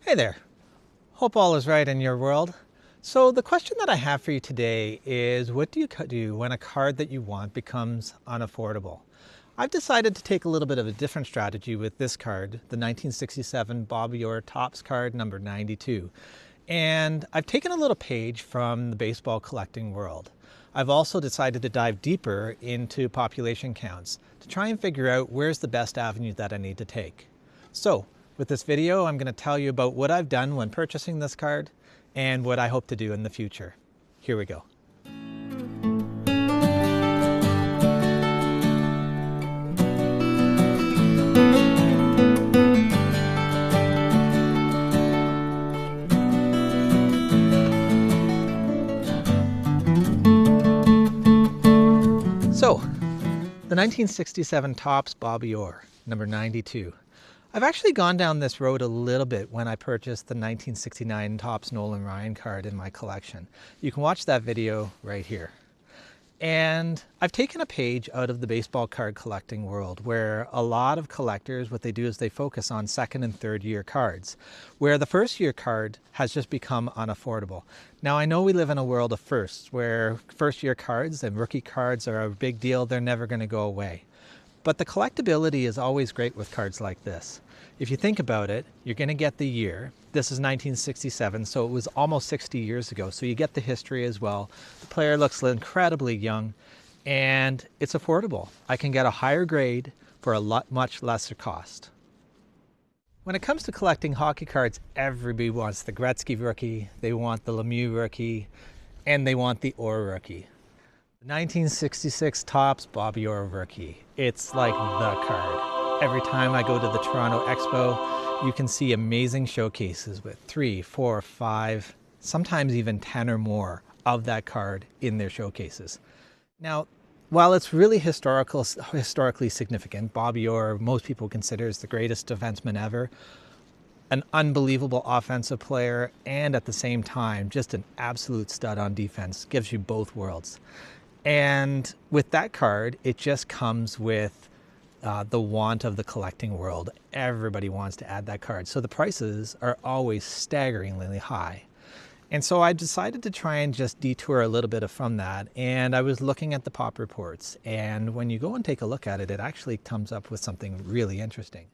Hey there. Hope all is right in your world. So the question that I have for you today is, what do you do when a card that you want becomes unaffordable? I've decided to take a little bit of a different strategy with this card, the 1967 Bobby Orr Topps card number 92. And I've taken a little page from the baseball collecting world. I've also decided to dive deeper into population counts to try and figure out where's the best avenue that I need to take. So with this video, I'm going to tell you about what I've done when purchasing this card and what I hope to do in the future. Here we go. So, the 1967 Topps Bobby Orr, number 92. I've actually gone down this road a little bit when I purchased the 1969 Topps Nolan Ryan card in my collection. You can watch that video right here. And I've taken a page out of the baseball card collecting world, where a lot of collectors, what they do is they focus on second and third year cards, where the first year card has just become unaffordable. Now I know we live in a world of firsts, where first year cards and rookie cards are a big deal. They're never going to go away. But the collectability is always great with cards like this. If you think about it, you're going to get the year. This is 1967, so it was almost 60 years ago. So you get the history as well. The player looks incredibly young, and it's affordable. I can get a higher grade for a much lesser cost. When it comes to collecting hockey cards, everybody wants the Gretzky rookie, they want the Lemieux rookie, and they want the Orr rookie. The 1966 Topps Bobby Orr rookie. It's like the card. Every time I go to the Toronto Expo, you can see amazing showcases with 3, 4, 5, sometimes even 10 or more of that card in their showcases. Now, while it's really historically significant, Bobby Orr, most people consider is the greatest defenseman ever, an unbelievable offensive player, and at the same time, just an absolute stud on defense. Gives you both worlds. And with that card, it just comes with the want of the collecting world. Everybody wants to add that card. So the prices are always staggeringly high. And so I decided to try and just detour a little bit from that. And I was looking at the pop reports. And when you go and take a look at it, it actually comes up with something really interesting.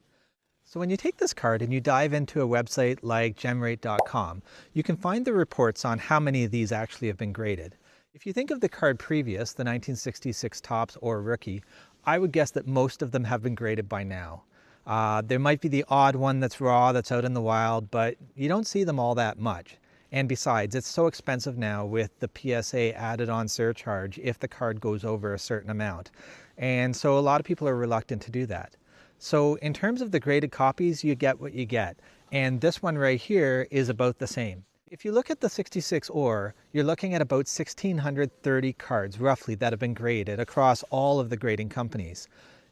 So when you take this card and you dive into a website like gemrate.com, you can find the reports on how many of these actually have been graded. If you think of the card previous, the 1966 Topps Orr rookie, I would guess that most of them have been graded by now. There might be the odd one that's raw, that's out in the wild, but you don't see them all that much. And besides, it's so expensive now with the PSA added on surcharge if the card goes over a certain amount. And so a lot of people are reluctant to do that. So in terms of the graded copies, you get what you get. And this one right here is about the same. If you look at the 66 Orr, you're looking at about 1,630 cards roughly that have been graded across all of the grading companies.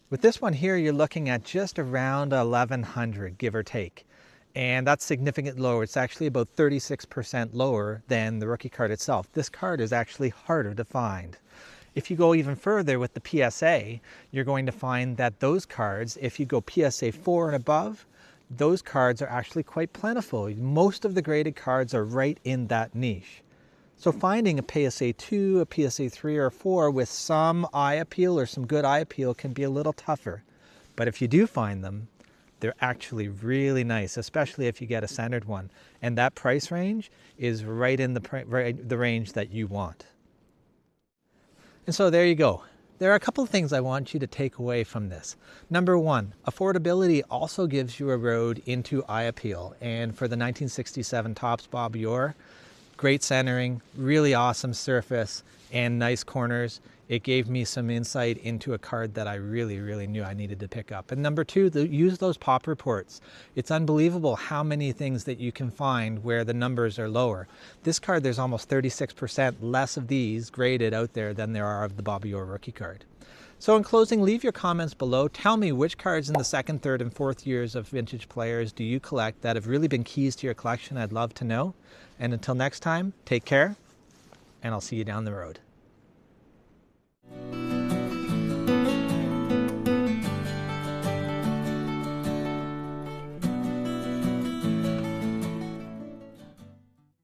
With this one here, you're looking at just around 1,100, give or take. And that's significantly lower. It's actually about 36% lower than the rookie card itself. This card is actually harder to find. If you go even further with the PSA, you're going to find that those cards, if you go PSA 4 and above, those cards are actually quite plentiful. Most of the graded cards are right in that niche. So finding a PSA 2, a PSA 3 or 4 with some eye appeal or some good eye appeal can be a little tougher. But if you do find them, they're actually really nice, especially if you get a centered one. And that price range is right in the range that you want. And so there you go. There are a couple of things I want you to take away from this. Number one, affordability also gives you a road into eye appeal. And for the 1967 Topps Bobby Orr, great centering, really awesome surface, and nice corners. It gave me some insight into a card that I really knew I needed to pick up. And number two, use those pop reports. It's unbelievable how many things that you can find where the numbers are lower. This card, there's almost 36% less of these graded out there than there are of the Bobby Orr rookie card. So in closing, leave your comments below. Tell me which cards in the second, third, and fourth years of vintage players do you collect that have really been keys to your collection. I'd love to know. And until next time, take care, and I'll see you down the road.